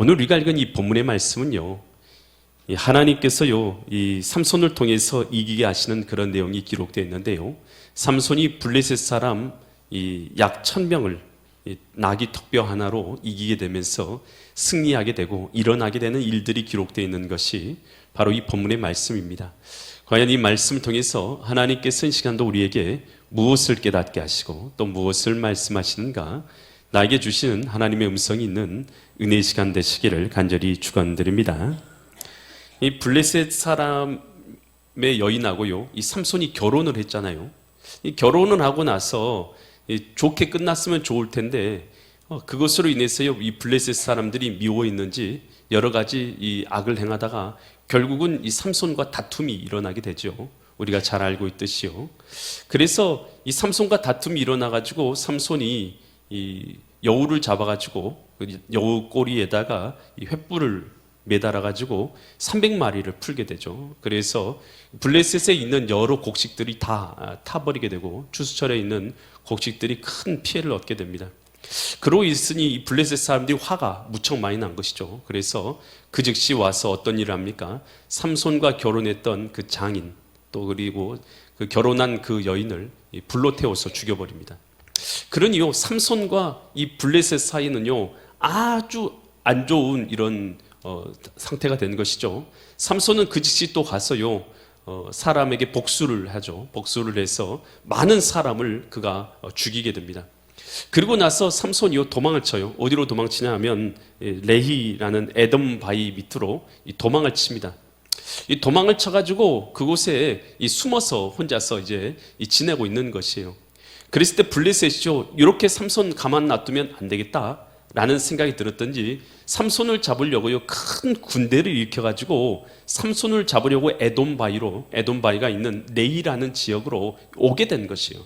오늘 우리가 읽은 이 본문의 말씀은요, 하나님께서요, 이 삼손을 통해서 이기게 하시는 그런 내용이 기록되어 있는데요. 삼손이 블레셋 사람 약 1000명을 나귀 턱뼈 하나로 이기게 되면서 승리하게 되고 일어나게 되는 일들이 기록되어 있는 것이 바로 이 본문의 말씀입니다. 과연 이 말씀을 통해서 하나님께서 이 시간도 우리에게 무엇을 깨닫게 하시고 또 무엇을 말씀하시는가, 나에게 주시는 하나님의 음성이 있는 은혜의 시간 되시기를 간절히 축원드립니다. 이 블레셋 사람의 여인하고요, 이 삼손이 결혼을 했잖아요. 이 결혼을 하고 나서 좋게 끝났으면 좋을 텐데 그것으로 인해서요, 이 블레셋 사람들이 미워 있는지 여러 가지 이 악을 행하다가 결국은 이 삼손과 다툼이 일어나게 되죠. 우리가 잘 알고 있듯이요. 그래서 이 삼손과 다툼이 일어나가지고 삼손이 이 여우를 잡아가지고 여우 꼬리에다가 이 횃불을 매달아가지고 300마리를 풀게 되죠. 그래서 블레셋에 있는 여러 곡식들이 다 타버리게 되고 추수철에 있는 곡식들이 큰 피해를 얻게 됩니다. 그러고 있으니 이 블레셋 사람들이 화가 무척 많이 난 것이죠. 그래서 그 즉시 와서 어떤 일을 합니까? 삼손과 결혼했던 그 장인, 또 그리고 그 결혼한 그 여인을 불로 태워서 죽여버립니다. 그러니요, 삼손과 이 블레셋 사이는요, 아주 안 좋은 이런 상태가 되는 것이죠. 삼손은 그 즉시 또 가서요, 사람에게 복수를 하죠. 복수를 해서 많은 사람을 그가 죽이게 됩니다. 그리고 나서 삼손이요, 도망을 쳐요. 어디로 도망치냐 하면 레히라는 에돔 바위 밑으로 도망을 칩니다. 이 도망을 쳐가지고 그곳에 숨어서 혼자서 이제 지내고 있는 것이에요. 그랬을 때 블레셋이요, 이렇게 삼손 가만 놔두면 안 되겠다 라는 생각이 들었던지 삼손을 잡으려고요, 큰 군대를 일으켜가지고 삼손을 잡으려고 에돔 바위가 있는 레히라는 지역으로 오게 된 것이에요.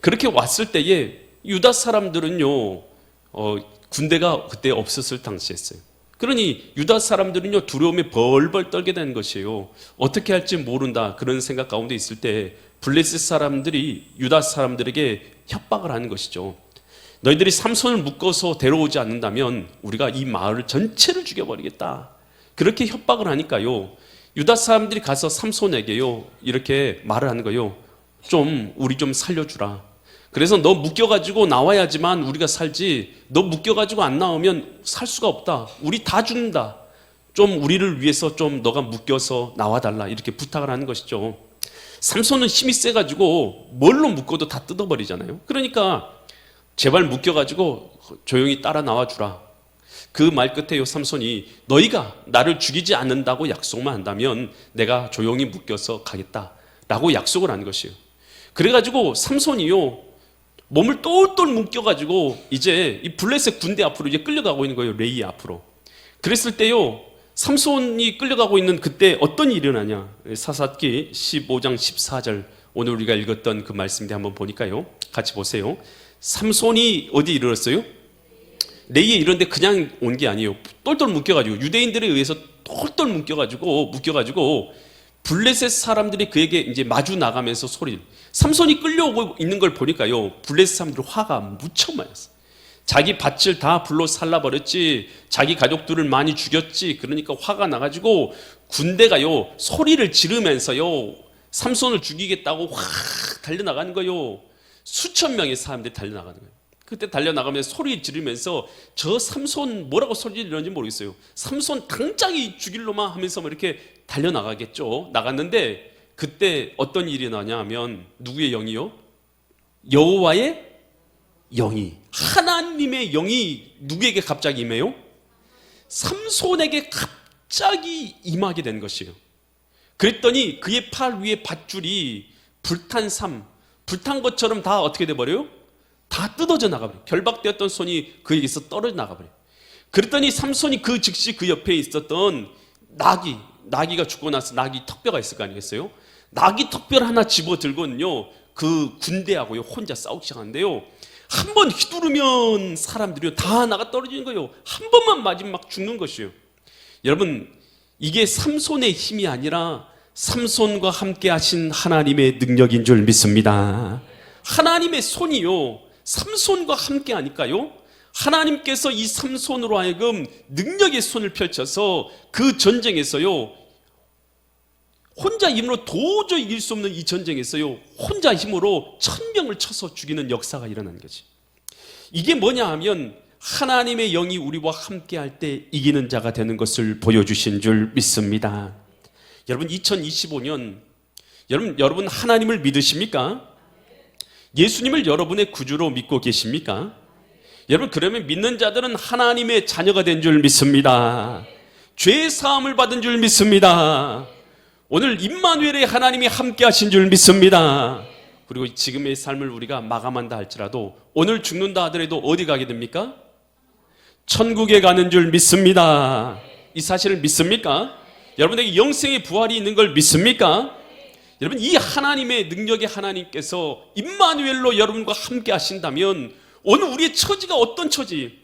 그렇게 왔을 때에 유다 사람들은요, 군대가 그때 없었을 당시였어요. 그러니 유다 사람들은요, 두려움에 벌벌 떨게 되는 것이에요. 어떻게 할지 모른다, 그런 생각 가운데 있을 때 블레셋 사람들이 유다 사람들에게 협박을 하는 것이죠. 너희들이 삼손을 묶어서 데려오지 않는다면 우리가 이 마을 전체를 죽여버리겠다, 그렇게 협박을 하니까요, 유다 사람들이 가서 삼손에게요, 이렇게 말을 하는 거예요. 우리 좀 살려주라. 그래서 너 묶여가지고 나와야지만 우리가 살지, 너 묶여가지고 안 나오면 살 수가 없다, 우리 다 죽는다, 우리를 위해서 너가 묶여서 나와달라, 이렇게 부탁을 하는 것이죠. 삼손은 힘이 세가지고 뭘로 묶어도 다 뜯어버리잖아요. 그러니까 제발 묶여가지고 조용히 따라 나와주라. 그 말 끝에요, 삼손이 너희가 나를 죽이지 않는다고 약속만 한다면 내가 조용히 묶여서 가겠다라고 약속을 한 것이에요. 그래가지고 삼손이요, 몸을 똘똘 묶여가지고 이제 이 블레셋 군대 앞으로 이제 끌려가고 있는 거예요, 레이 앞으로. 그랬을 때요, 삼손이 끌려가고 있는 그때 어떤 일이 일어나냐, 사사기 15장 14절, 오늘 우리가 읽었던 그 말씀인데 한번 보니까요, 같이 보세요. 삼손이 어디 이르렀어요? 레이에 이런데 그냥 온 게 아니에요. 똘똘 묶여가지고, 유대인들에 의해서 똘똘 묶여가지고 블레셋 사람들이 그에게 이제 마주 나가면서 삼손이 끌려오고 있는 걸 보니까요, 블레셋 사람들 화가 무척 많이 났어요. 자기 밭을 다 불로 살라버렸지, 자기 가족들을 많이 죽였지. 그러니까 화가 나가지고 군대가요, 소리를 지르면서요, 삼손을 죽이겠다고 확 달려나가는 거예요. 수천 명의 사람들이 달려나가는 거예요. 그때 달려나가면서 소리 지르면서 저 삼손 뭐라고 소리 지르는지 모르겠어요. 삼손 당장이 죽일로만 하면서 이렇게 달려나가겠죠. 나갔는데 그때 어떤 일이 나냐 하면, 누구의 영이요? 여호와의 영이, 하나님의 영이 누구에게 갑자기 임해요? 삼손에게 갑자기 임하게 된 것이에요. 그랬더니 그의 팔 위에 밧줄이 불탄 것처럼 다 어떻게 돼버려요? 다 뜯어져 나가버려요. 결박되었던 손이 그에게서 떨어져 나가버려요. 그랬더니 삼손이 그 즉시 그 옆에 있었던 나귀가 죽고 나서 나귀 턱뼈가 있을 거 아니겠어요? 나귀 턱뼈를 하나 집어들고는요, 그 군대하고요 혼자 싸우기 시작하는데요, 한 번 휘두르면 사람들이 다 나가 떨어지는 거예요. 한 번만 맞으면 막 죽는 것이에요. 여러분, 이게 삼손의 힘이 아니라 삼손과 함께 하신 하나님의 능력인 줄 믿습니다. 하나님의 손이요, 삼손과 함께 하니까요, 하나님께서 이 삼손으로 하여금 능력의 손을 펼쳐서 그 전쟁에서요, 혼자 힘으로 도저히 이길 수 없는 이 전쟁에서요, 혼자 힘으로 1000명을 쳐서 죽이는 역사가 일어난 거지. 이게 뭐냐 하면 하나님의 영이 우리와 함께 할 때 이기는 자가 되는 것을 보여주신 줄 믿습니다. 여러분, 2025년 여러분 하나님을 믿으십니까? 예수님을 여러분의 구주로 믿고 계십니까? 여러분, 그러면 믿는 자들은 하나님의 자녀가 된 줄 믿습니다. 죄 사함을 받은 줄 믿습니다. 오늘 임마누엘의 하나님이 함께 하신 줄 믿습니다. 그리고 지금의 삶을 우리가 마감한다 할지라도 오늘 죽는다 하더라도 어디 가게 됩니까? 천국에 가는 줄 믿습니다. 이 사실을 믿습니까? 여러분에게 영생의 부활이 있는 걸 믿습니까? 여러분, 이 하나님의 능력의 하나님께서 임마누엘로 여러분과 함께 하신다면 오늘 우리의 처지가 어떤 처지?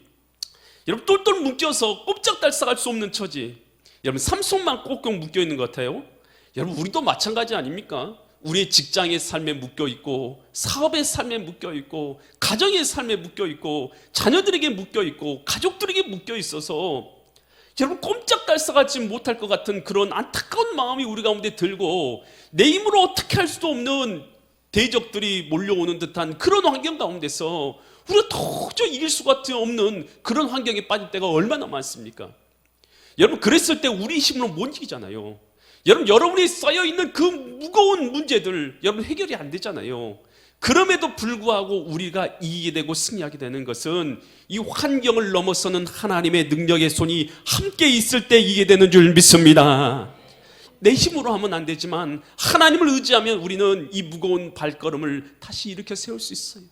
여러분, 똘똘 묶여서 꼼짝달싹할 수 없는 처지. 여러분, 삼손만 꼭꼭 묶여 있는 것 같아요. 여러분, 우리도 마찬가지 아닙니까? 우리의 직장의 삶에 묶여 있고, 사업의 삶에 묶여 있고, 가정의 삶에 묶여 있고, 자녀들에게 묶여 있고, 가족들에게 묶여 있어서 여러분, 꼼짝달싹하지 못할 것 같은 그런 안타까운 마음이 우리 가운데 들고, 내 힘으로 어떻게 할 수도 없는 대적들이 몰려오는 듯한 그런 환경 가운데서 우리가 도저히 이길 수가 없는 그런 환경에 빠질 때가 얼마나 많습니까? 여러분, 그랬을 때 우리 힘으로 못 이기잖아요. 여러분이 쌓여있는 그 무거운 문제들 여러분 해결이 안 되잖아요. 그럼에도 불구하고 우리가 이기게 되고 승리하게 되는 것은 이 환경을 넘어서는 하나님의 능력의 손이 함께 있을 때 이기게 되는 줄 믿습니다. 내 힘으로 하면 안 되지만 하나님을 의지하면 우리는 이 무거운 발걸음을 다시 일으켜 세울 수 있어요.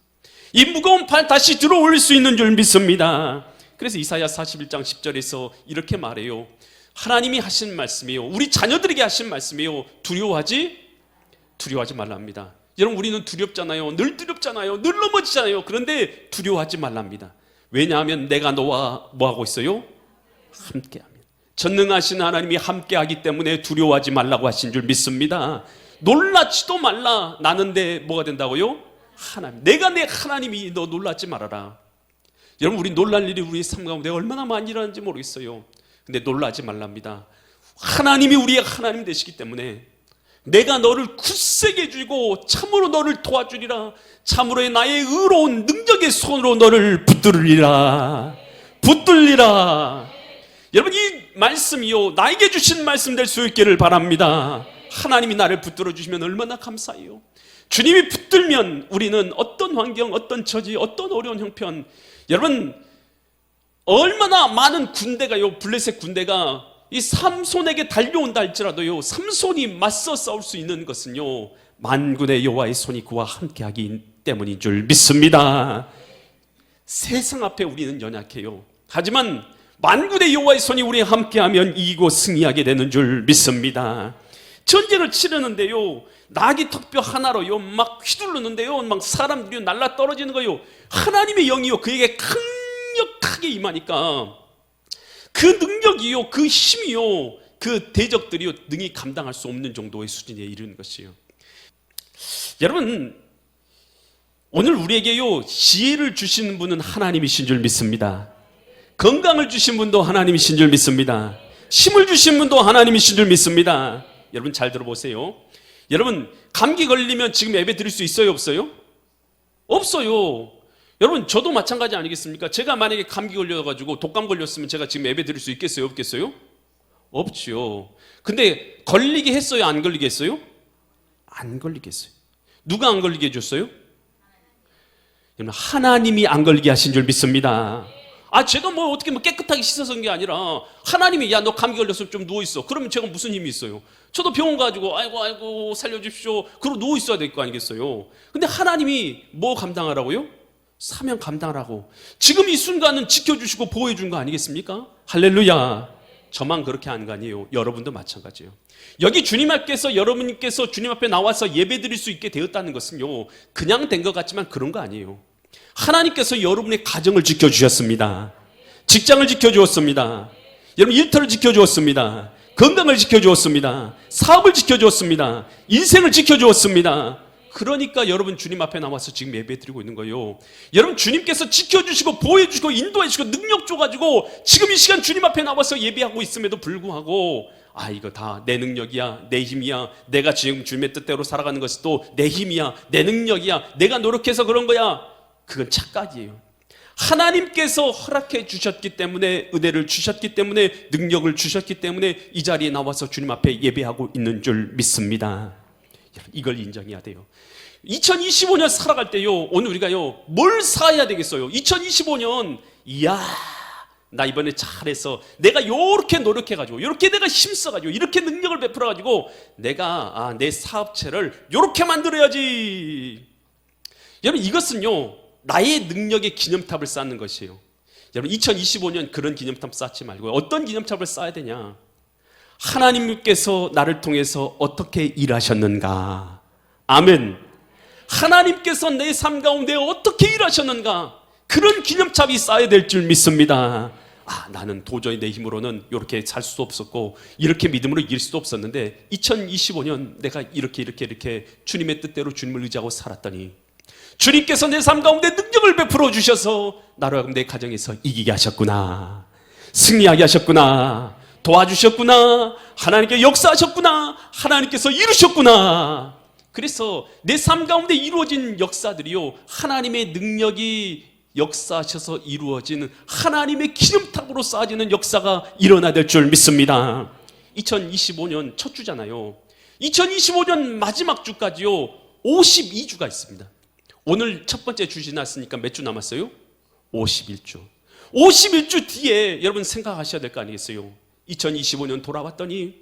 이 무거운 발 다시 들어올릴 수 있는 줄 믿습니다. 그래서 이사야 41장 10절에서 이렇게 말해요. 하나님이 하신 말씀이요, 우리 자녀들에게 하신 말씀이요, 두려워하지 말랍니다. 여러분, 우리는 두렵잖아요. 늘 두렵잖아요. 늘 넘어지잖아요. 그런데 두려워하지 말랍니다. 왜냐하면 내가 너와 뭐하고 있어요? 함께합니다. 전능하신 하나님이 함께하기 때문에 두려워하지 말라고 하신 줄 믿습니다. 놀라지도 말라. 나는데 뭐가 된다고요? 하나님. 내가 내 하나님이 너 놀라지 말아라. 여러분, 우리 놀랄 일이 우리 삶 가운데 얼마나 많이 일어나는지 모르겠어요. 근데 놀라지 말랍니다. 하나님이 우리의 하나님 되시기 때문에 내가 너를 굳세게 해주고 참으로 너를 도와주리라. 참으로 나의 의로운 능력의 손으로 너를 붙들리라. 여러분, 이 말씀이요, 나에게 주신 말씀 될 수 있기를 바랍니다. 하나님이 나를 붙들어 주시면 얼마나 감사해요. 주님이 붙들면 우리는 어떤 환경, 어떤 처지, 어떤 어려운 형편, 여러분, 얼마나 많은 군대가요, 블레셋 군대가 이 삼손에게 달려온다 할지라도요, 삼손이 맞서 싸울 수 있는 것은요, 만군의 여호와의 손이 그와 함께하기 때문인 줄 믿습니다. 세상 앞에 우리는 연약해요. 하지만 만군의 여호와의 손이 우리와 함께하면 이기고 승리하게 되는 줄 믿습니다. 전쟁을 치르는데요, 나귀 턱뼈 하나로요 막 휘두르는데요, 막 사람들이 날라 떨어지는 거요, 하나님의 영이요 그에게 강력하게 임하니까 그 능력이요, 그 힘이요, 그 대적들이요 능히 감당할 수 없는 정도의 수준에 이르는 것이요. 여러분, 오늘 우리에게요 지혜를 주시는 분은 하나님이신 줄 믿습니다. 건강을 주신 분도 하나님이신 줄 믿습니다. 힘을 주신 분도 하나님이신 줄 믿습니다. 여러분, 잘 들어보세요. 여러분, 감기 걸리면 지금 예배 드릴 수 있어요, 없어요? 없어요. 여러분, 저도 마찬가지 아니겠습니까? 제가 만약에 감기 걸려가지고 독감 걸렸으면 제가 지금 예배 드릴 수 있겠어요, 없겠어요? 없지요. 근데 걸리게 했어요, 안 걸리게 했어요? 안 걸리게 했어요. 누가 안 걸리게 해줬어요? 여러분, 하나님이 안 걸리게 하신 줄 믿습니다. 제가 뭐 어떻게 깨끗하게 씻어서 온 게 아니라 하나님이, 야, 너 감기 걸렸으면 좀 누워있어. 그러면 제가 무슨 힘이 있어요? 저도 병원 가지고 아이고 살려주십시오 그러고 누워있어야 될 거 아니겠어요? 근데 하나님이 뭐 감당하라고요? 사명 감당하라고. 지금 이 순간은 지켜주시고 보호해준 거 아니겠습니까? 할렐루야. 저만 그렇게 한 거 아니에요. 여러분도 마찬가지예요. 여기 주님 앞에서 여러분께서 주님 앞에 나와서 예배 드릴 수 있게 되었다는 것은요, 그냥 된 것 같지만 그런 거 아니에요. 하나님께서 여러분의 가정을 지켜주셨습니다. 직장을 지켜주었습니다. 여러분, 일터를 지켜주었습니다. 건강을 지켜주었습니다. 사업을 지켜주었습니다. 인생을 지켜주었습니다. 그러니까 여러분 주님 앞에 나와서 지금 예배 드리고 있는 거예요. 여러분 주님께서 지켜주시고 보호해주시고 인도해주시고 능력 줘가지고 지금 이 시간 주님 앞에 나와서 예배하고 있음에도 불구하고 이거 다 내 능력이야, 내 힘이야, 내가 지금 주님의 뜻대로 살아가는 것이 또 내 힘이야, 내 능력이야, 내가 노력해서 그런 거야. 그건 착각이에요. 하나님께서 허락해 주셨기 때문에, 은혜를 주셨기 때문에, 능력을 주셨기 때문에 이 자리에 나와서 주님 앞에 예배하고 있는 줄 믿습니다. 이걸 인정해야 돼요. 2025년 살아갈 때요, 오늘 우리가요, 뭘 사야 되겠어요? 2025년, 나 이번에 잘해서 내가 요렇게 노력해가지고, 요렇게 내가 힘써가지고, 이렇게 능력을 베풀어가지고, 내가 내 사업체를 요렇게 만들어야지. 여러분, 이것은요, 나의 능력의 기념탑을 쌓는 것이에요. 여러분, 2025년 그런 기념탑 쌓지 말고 어떤 기념탑을 쌓아야 되냐? 하나님께서 나를 통해서 어떻게 일하셨는가? 아멘. 하나님께서 내 삶 가운데 어떻게 일하셨는가? 그런 기념탑이 쌓여야 될 줄 믿습니다. 나는 도저히 내 힘으로는 이렇게 살 수도 없었고 이렇게 믿음으로 이길 수도 없었는데 2025년 내가 이렇게 주님의 뜻대로 주님을 의지하고 살았더니 주님께서 내 삶 가운데 능력을 베풀어 주셔서 나로 하여금 내 가정에서 이기게 하셨구나, 승리하게 하셨구나, 도와주셨구나, 하나님께 역사하셨구나, 하나님께서 이루셨구나. 그래서 내 삶 가운데 이루어진 역사들이요, 하나님의 능력이 역사하셔서 이루어진 하나님의 기념탑으로 쌓아지는 역사가 일어나야 될 줄 믿습니다. 2025년 첫 주잖아요. 2025년 마지막 주까지요 52주가 있습니다. 오늘 첫 번째 주 지났으니까 몇 주 남았어요? 51주. 51주 뒤에 여러분 생각하셔야 될 거 아니겠어요? 2025년 돌아왔더니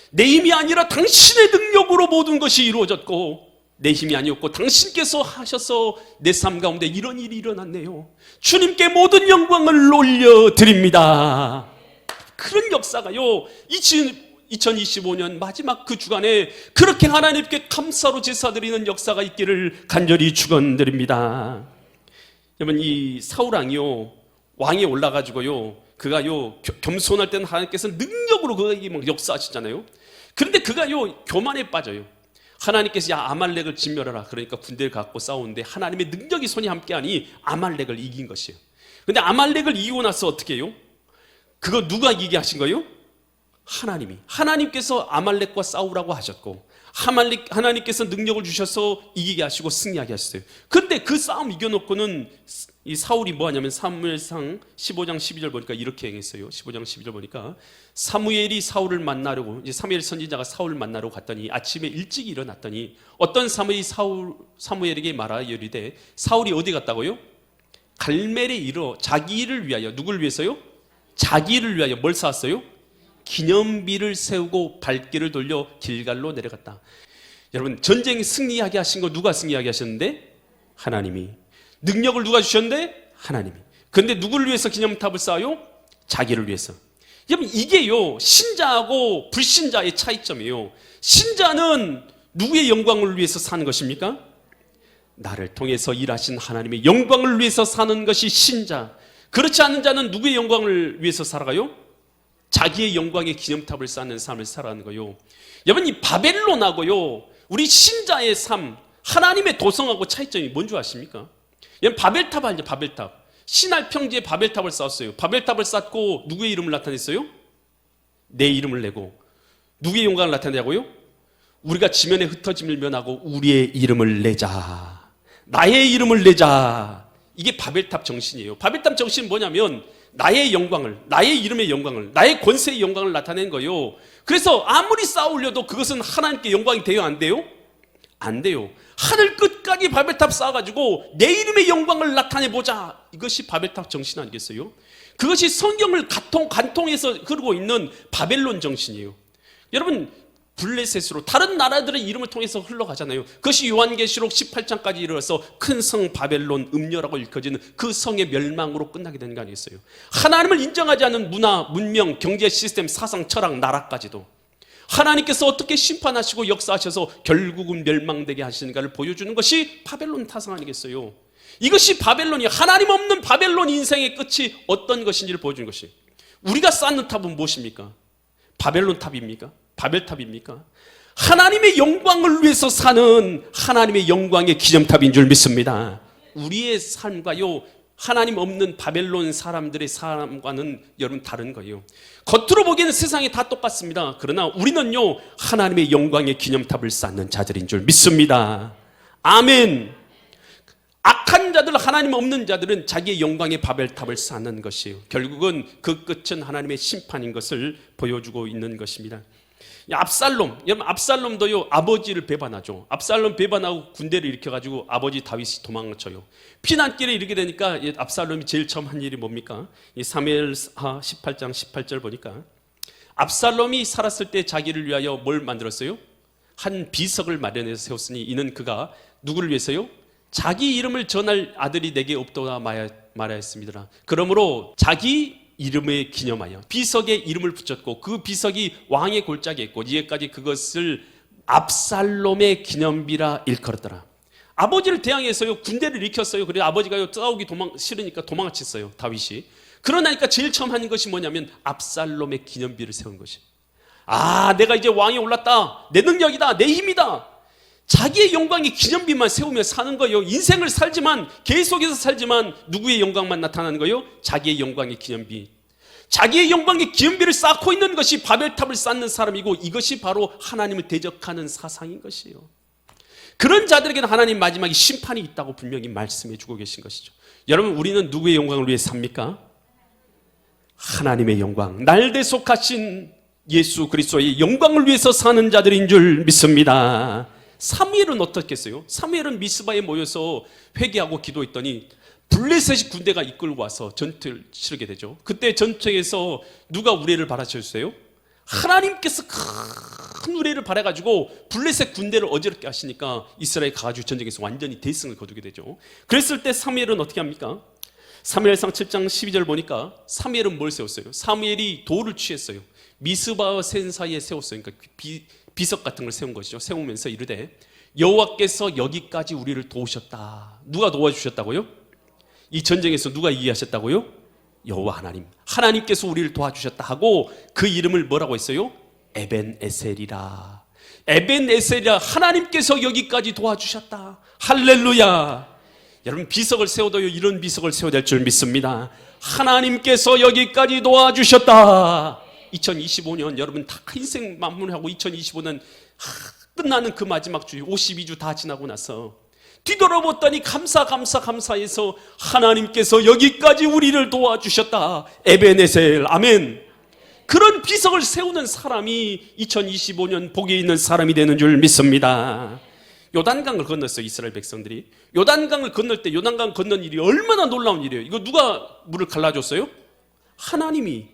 내 힘이 아니라 당신의 능력으로 모든 것이 이루어졌고, 내 힘이 아니었고 당신께서 하셔서 내 삶 가운데 이런 일이 일어났네요. 주님께 모든 영광을 올려드립니다. 그런 역사가요 2025년 마지막 그 주간에 그렇게 하나님께 감사로 제사드리는 역사가 있기를 간절히 축원드립니다. 여러분, 이 사울왕이요 왕에 올라가지고요, 그가요 겸손할 때는 하나님께서 능력으로 그에게 막 역사하시잖아요. 그런데 그가요 교만에 빠져요. 하나님께서 아말렉을 진멸하라, 그러니까 군대를 갖고 싸우는데 하나님의 능력이 손이 함께하니 아말렉을 이긴 것이에요. 근데 아말렉을 이기고 나서 어떻게 해요? 그거 누가 이기게 하신 거예요? 하나님께서 아말렉과 싸우라고 하셨고, 하나님께서 능력을 주셔서 이기게 하시고 승리하게 하셨어요. 그런데 그 싸움 이겨놓고는 이 사울이 뭐 하냐면 사무엘상 15장 12절 보니까 이렇게 행했어요. 15장 12절 보니까 사무엘이 사울을 만나려고, 이제 사무엘 선지자가 사울을 만나러 갔더니 아침에 일찍 일어났더니 어떤 사무엘이 사무엘에게 말하여 이르되, 사울이 어디 갔다고요? 갈멜에 이르러 자기 일을 위하여, 누굴 위해서요? 자기 일을 위하여 뭘 쌓았어요? 기념비를 세우고 발길을 돌려 길갈로 내려갔다. 여러분, 전쟁 승리하게 하신 거 누가 승리하게 하셨는데? 하나님이. 능력을 누가 주셨는데? 하나님이. 그런데 누구를 위해서 기념탑을 쌓아요? 자기를 위해서. 여러분, 이게요 신자하고 불신자의 차이점이에요. 신자는 누구의 영광을 위해서 사는 것입니까? 나를 통해서 일하신 하나님의 영광을 위해서 사는 것이 신자. 그렇지 않은 자는 누구의 영광을 위해서 살아가요? 자기의 영광의 기념탑을 쌓는 삶을 살아가는 거요. 여러분, 이 바벨론하고요 우리 신자의 삶, 하나님의 도성하고 차이점이 뭔지 아십니까? 여러분, 바벨탑 알죠? 바벨탑. 시날 평지에 바벨탑을 쌓았어요. 바벨탑을 쌓고 누구의 이름을 나타냈어요? 내 이름을 내고. 누구의 영광을 나타내냐고요? 우리가 지면에 흩어짐을 면하고 우리의 이름을 내자, 나의 이름을 내자. 이게 바벨탑 정신이에요. 바벨탑 정신은 뭐냐면 나의 영광을, 나의 이름의 영광을, 나의 권세의 영광을 나타낸 거예요. 그래서 아무리 쌓으려도 그것은 하나님께 영광이 돼요, 안 돼요? 안 돼요. 하늘 끝까지 바벨탑 쌓아가지고 내 이름의 영광을 나타내보자. 이것이 바벨탑 정신 아니겠어요? 그것이 성경을 관통해서 흐르고 있는 바벨론 정신이에요. 여러분, 블레셋으로 다른 나라들의 이름을 통해서 흘러가잖아요. 그것이 요한계시록 18장까지 이르러서 큰 성 바벨론, 음녀라고 일컬어지는 그 성의 멸망으로 끝나게 되는 거 아니겠어요? 하나님을 인정하지 않는 문화, 문명, 경제 시스템, 사상, 철학, 나라까지도 하나님께서 어떻게 심판하시고 역사하셔서 결국은 멸망되게 하시는가를 보여주는 것이 바벨론 타성 아니겠어요? 이것이 바벨론이, 하나님 없는 바벨론 인생의 끝이 어떤 것인지를 보여주는 것이. 우리가 쌓는 탑은 무엇입니까? 바벨론 탑입니까? 바벨탑입니까? 하나님의 영광을 위해서 사는 하나님의 영광의 기념탑인 줄 믿습니다. 우리의 삶과요, 하나님 없는 바벨론 사람들의 삶과는 여러분 다른 거예요. 겉으로 보기에는 세상이 다 똑같습니다. 그러나 우리는요, 하나님의 영광의 기념탑을 쌓는 자들인 줄 믿습니다. 아멘. 악한 자들, 하나님 없는 자들은 자기의 영광의 바벨탑을 쌓는 것이에요. 결국은 그 끝은 하나님의 심판인 것을 보여주고 있는 것입니다. 압살롬, 여러분 압살롬도요 아버지를 배반하죠. 압살롬 배반하고 군대를 일으켜가지고 아버지 다윗이 도망쳐요. 피난길에 이르게 되니까 압살롬이 제일 처음 한 일이 뭡니까? 이 사무엘하 18장 18절 보니까 압살롬이 살았을 때 자기를 위하여 뭘 만들었어요? 한 비석을 마련해서 세웠으니 이는 그가 누구를 위해서요? 자기 이름을 전할 아들이 내게 없도다 말하였습니다. 그러므로 자기 이름에 기념하여 비석에 이름을 붙였고 그 비석이 왕의 골짜기에 있고 이에까지 그것을 압살롬의 기념비라 일컬었더라. 아버지를 대항해서요 군대를 일으켰어요. 그래서 아버지가 싸우기 싫으니까 도망쳤어요 다윗이. 그러나니까 제일 처음 한 것이 뭐냐면 압살롬의 기념비를 세운 것이. 아, 내가 이제 왕에 올랐다, 내 능력이다, 내 힘이다. 자기의 영광의 기념비만 세우며 사는 거예요. 인생을 살지만, 계속해서 살지만 누구의 영광만 나타나는 거예요? 자기의 영광의 기념비. 자기의 영광의 기념비를 쌓고 있는 것이 바벨탑을 쌓는 사람이고 이것이 바로 하나님을 대적하는 사상인 것이에요. 그런 자들에게는 하나님 마지막에 심판이 있다고 분명히 말씀해 주고 계신 것이죠. 여러분, 우리는 누구의 영광을 위해 삽니까? 하나님의 영광, 날대 속하신 예수 그리스도의 영광을 위해서 사는 자들인 줄 믿습니다. 사무엘은 어떻겠어요? 사무엘은 미스바에 모여서 회개하고 기도했더니 블레셋이 군대가 이끌고 와서 전투를 치르게 되죠. 그때 전투에서 누가 우레를 바라셨어요? 하나님께서 큰 우레를 바라가지고 블레셋 군대를 어지럽게 하시니까 이스라엘 가가지고 전쟁에서 완전히 대승을 거두게 되죠. 그랬을 때 사무엘은 어떻게 합니까? 사무엘상 7장 12절 보니까 사무엘은 뭘 세웠어요? 사무엘이 돌을 취했어요. 미스바와 센 사이에 세웠어요. 그러니까 비석 같은 걸 세운 것이죠. 세우면서 이르되 여호와께서 여기까지 우리를 도우셨다. 누가 도와주셨다고요? 이 전쟁에서 누가 이기하셨다고요? 여호와 하나님. 하나님께서 우리를 도와주셨다 하고 그 이름을 뭐라고 했어요? 에벤에셀이라. 에벤에셀이라. 하나님께서 여기까지 도와주셨다. 할렐루야. 여러분, 비석을 세워도요 이런 비석을 세워야 될 줄 믿습니다. 하나님께서 여기까지 도와주셨다. 2025년 여러분 다 인생 마무리하고 2025년 끝나는 그 마지막 주 52주 다 지나고 나서 뒤돌아봤더니 감사해서 하나님께서 여기까지 우리를 도와주셨다. 에베네셀. 아멘. 그런 비석을 세우는 사람이 2025년 복에 있는 사람이 되는 줄 믿습니다. 요단강을 건넜어요. 이스라엘 백성들이 요단강을 건널 때 요단강 건넌 일이 얼마나 놀라운 일이에요. 이거 누가 물을 갈라줬어요? 하나님이.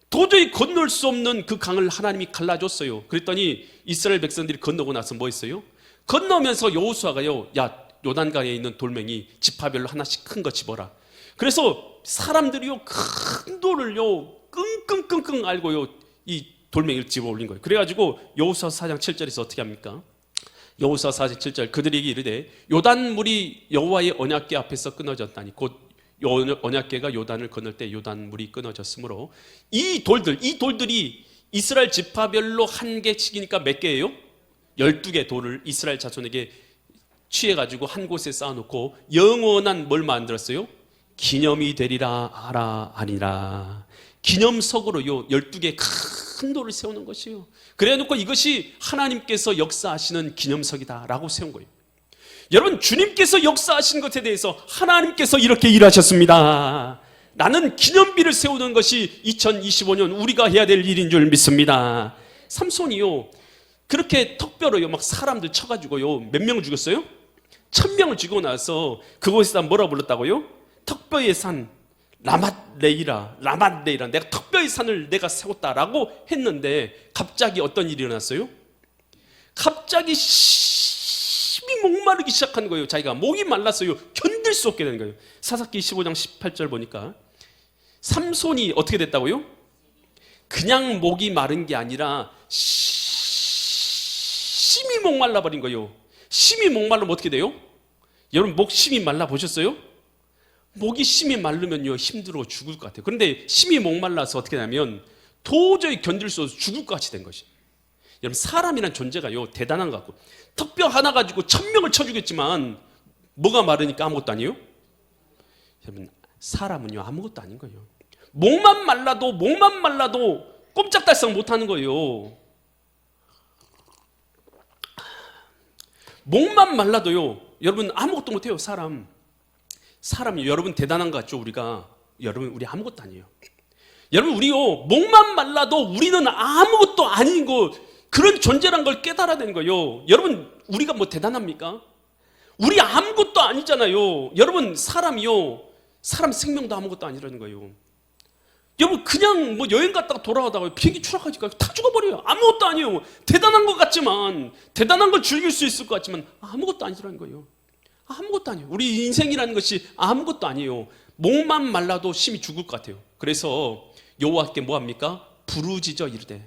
도저히 건널 수 없는 그 강을 하나님이 갈라줬어요. 그랬더니 이스라엘 백성들이 건너고 나서 뭐 했어요? 건너면서 여호수아가요, 야, 요단강에 있는 돌멩이 지파별로 하나씩 큰 거 집어라. 그래서 사람들이요 큰 돌을요 끙끙끙끙 알고요 이 돌멩이를 집어 올린 거예요. 그래가지고 여호수아 4장 7절에서 어떻게 합니까? 여호수아 4장 7절 그들에게 이르되 요단물이 여호와의 언약궤 앞에서 끊어졌다니 곧 언약궤가 요단을 건널 때 요단물이 끊어졌으므로 이 돌들이 이스라엘 지파별로 한 개 치기니까 몇 개예요? 12개 돌을 이스라엘 자손에게 취해가지고 한 곳에 쌓아놓고 영원한 뭘 만들었어요? 기념이 되리라 하라 아니라. 기념석으로요 12개 큰 돌을 세우는 것이에요. 그래놓고 이것이 하나님께서 역사하시는 기념석이다 라고 세운 거예요. 여러분, 주님께서 역사하신 것에 대해서 하나님께서 이렇게 일하셨습니다. 나는 기념비를 세우는 것이 2025년 우리가 해야 될 일인 줄 믿습니다. 삼손이요 그렇게 턱뼈로요 막 사람들 쳐가지고요 몇 명을 죽였어요? 1000명을 죽이고 나서 그곳에다 뭐라 불렀다고요? 턱뼈의 산 라맛레이라. 내가 턱뼈의 산을 내가 세웠다라고 했는데 갑자기 어떤 일이 일어났어요? 갑자기 심히 목마르기 시작한 거예요. 자기가 목이 말랐어요. 견딜 수 없게 된 거예요. 사사기 15장 18절 보니까 삼손이 어떻게 됐다고요? 그냥 목이 마른 게 아니라 심히 목말라 버린 거예요. 심히 목말르면 어떻게 돼요? 여러분, 목 심히 말라 보셨어요? 목이 심히 마르면요 힘들어 죽을 것 같아요. 그런데 심히 목말라서 어떻게 되냐면 도저히 견딜 수 없어서 죽을 것 같이 된 것이. 여러분 사람이란 존재가요 대단한 것 같고 턱뼈 하나 가지고 1000명을 쳐주겠지만 뭐가 마르니까 아무것도 아니에요? 여러분 사람은요 아무것도 아닌 거예요. 목만 말라도 꼼짝달싹 못하는 거예요. 목만 말라도요 여러분 아무것도 못해요. 사람이 여러분 대단한 것 같죠? 여러분 우리 아무것도 아니에요. 여러분 우리요 목만 말라도 우리는 아무것도 아닌 거 그런 존재란 걸 깨달아야 되는 거예요. 여러분 우리가 뭐 대단합니까? 우리 아무것도 아니잖아요. 여러분 사람이요 사람 생명도 아무것도 아니라는 거예요. 여러분 그냥 뭐 여행 갔다가 돌아오다가 비행기 추락하니까 다 죽어버려요. 아무것도 아니에요. 대단한 것 같지만 대단한 걸 즐길 수 있을 것 같지만 아무것도 아니라는 거예요. 아무것도 아니에요. 우리 인생이라는 것이 아무것도 아니에요. 목만 말라도 심히 죽을 것 같아요. 그래서 여호와께 뭐합니까? 부르짖어 이르되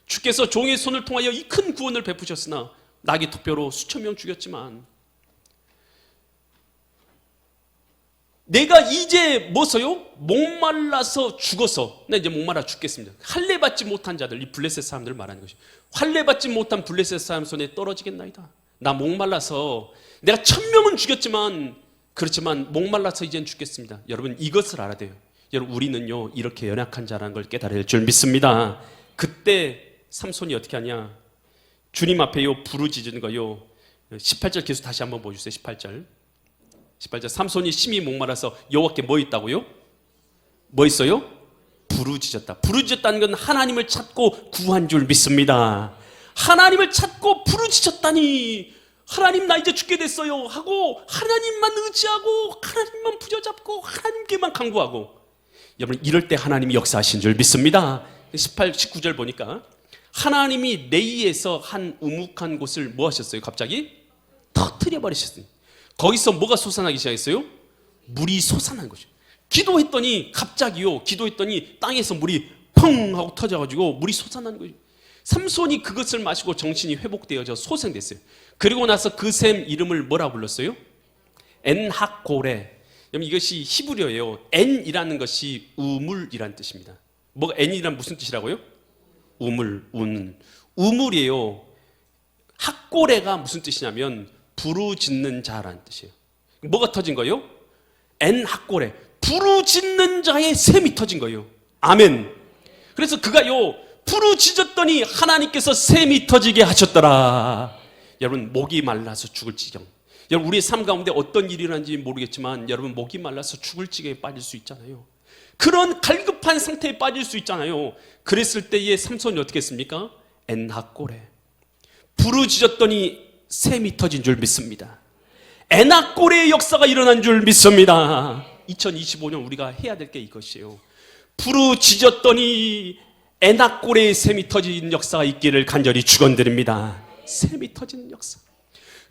주께서 종의 손을 통하여 이 큰 구원을 베푸셨으나 나귀 턱뼈로 수천 명 죽였지만 내가 이제 뭐서요? 목말라서 죽어서 나 이제 목말라 죽겠습니다. 할례 받지 못한 자들, 이 블레셋 사람들을 말하는 것이 할례 받지 못한 블레셋 사람 손에 떨어지겠나이다. 나 목말라서 내가 1000명은 죽였지만 그렇지만 목말라서 이젠 죽겠습니다. 여러분 이것을 알아야 돼요. 여러분 우리는요 이렇게 연약한 자라는 걸 깨달을 줄 믿습니다. 그때 삼손이 어떻게 하냐? 주님 앞에요 부르짖는 거요. 18절 계속 다시 한번 보여주세요. 18절 삼손이 심히 목말라서 여호와께 뭐 있다고요? 뭐 있어요? 부르짖었다. 부르짖었다는 건 하나님을 찾고 구한 줄 믿습니다. 하나님을 찾고 부르짖었다니 하나님 나 이제 죽게 됐어요 하고 하나님만 의지하고 하나님만 부여잡고 하나님께만 간구하고 여러분 이럴 때 하나님이 역사하신 줄 믿습니다. 18, 19절 보니까 하나님이 레이에서 한 우묵한 곳을 뭐 하셨어요? 갑자기 터뜨려 버리셨어요. 거기서 뭐가 솟아나기 시작했어요? 물이 솟아난 거죠. 기도했더니 땅에서 물이 펑 하고 터져가지고 물이 솟아나는 거죠. 삼손이 그것을 마시고 정신이 회복되어져 소생됐어요. 그리고 나서 그 샘 이름을 뭐라고 불렀어요? 엔학고레. 이것이 히브리어예요. 엔이라는 것이 우물이라는 뜻입니다. 뭐가 엔이란 무슨 뜻이라고요? 우물이에요. 학고레가 무슨 뜻이냐면 부르짖는 자라는 뜻이에요. 뭐가 터진 거예요? 엔학고레. 부르짖는 자의 샘이 터진 거예요. 아멘. 그래서 그가요 부르짖었더니 하나님께서 샘이 터지게 하셨더라. 여러분 목이 말라서 죽을 지경. 여러분 우리의 삶 가운데 어떤 일이 일어난지 모르겠지만 여러분 목이 말라서 죽을 지경에 빠질 수 있잖아요. 그런 갈급한 상태에 빠질 수 있잖아요. 그랬을 때의 삼손이 어떻게 했습니까? 엔학고레. 부르짖었더니 샘이 터진 줄 믿습니다. 엔학고레의 역사가 일어난 줄 믿습니다. 2025년 우리가 해야 될 게 이것이에요. 부르짖었더니 엔학고레의 샘이 터진 역사가 있기를 간절히 축원드립니다. 샘이 터지는 역사.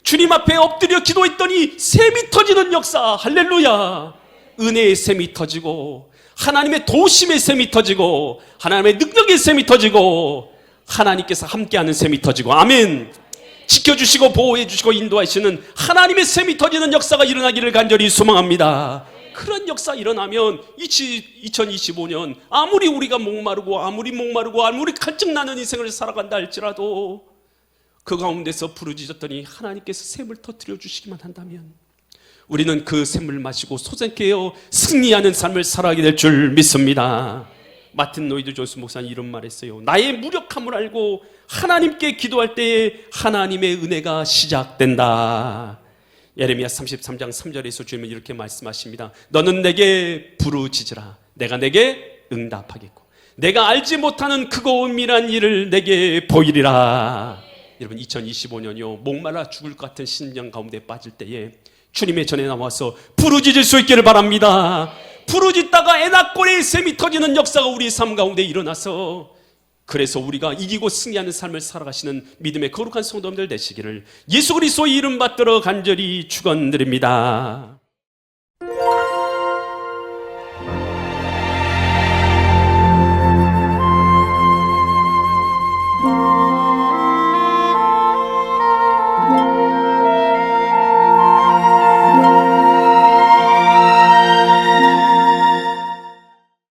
주님 앞에 엎드려 기도했더니 샘이 터지는 역사. 할렐루야. 은혜의 샘이 터지고 하나님의 도심의 샘이 터지고 하나님의 능력의 샘이 터지고 하나님께서 함께하는 샘이 터지고 아멘. 지켜주시고 보호해주시고 인도하시는 하나님의 샘이 터지는 역사가 일어나기를 간절히 소망합니다. 그런 역사 일어나면 2025년 아무리 우리가 목마르고 아무리 갈증나는 인생을 살아간다 할지라도 그 가운데서 부르짖었더니 하나님께서 샘을 터뜨려 주시기만 한다면 우리는 그 샘을 마시고 소생케 하여 승리하는 삶을 살아가게 될 줄 믿습니다. 마틴 로이드 존스 목사는 이런 말 했어요. 나의 무력함을 알고 하나님께 기도할 때에 하나님의 은혜가 시작된다. 예레미야 33장 3절에서 주님은 이렇게 말씀하십니다. 너는 내게 부르짖으라. 내가 내게 응답하겠고 내가 알지 못하는 크고 은밀한 일을 내게 보이리라. 여러분 2025년이요 목말라 죽을 것 같은 심령 가운데 빠질 때에 주님의 전에 나와서 부르짖을 수 있기를 바랍니다. 부르짖다가 엔학고레의 샘이 터지는 역사가 우리 삶 가운데 일어나서 그래서 우리가 이기고 승리하는 삶을 살아가시는 믿음의 거룩한 성도님들 되시기를 예수 그리스도의 이름 받들어 간절히 축원드립니다.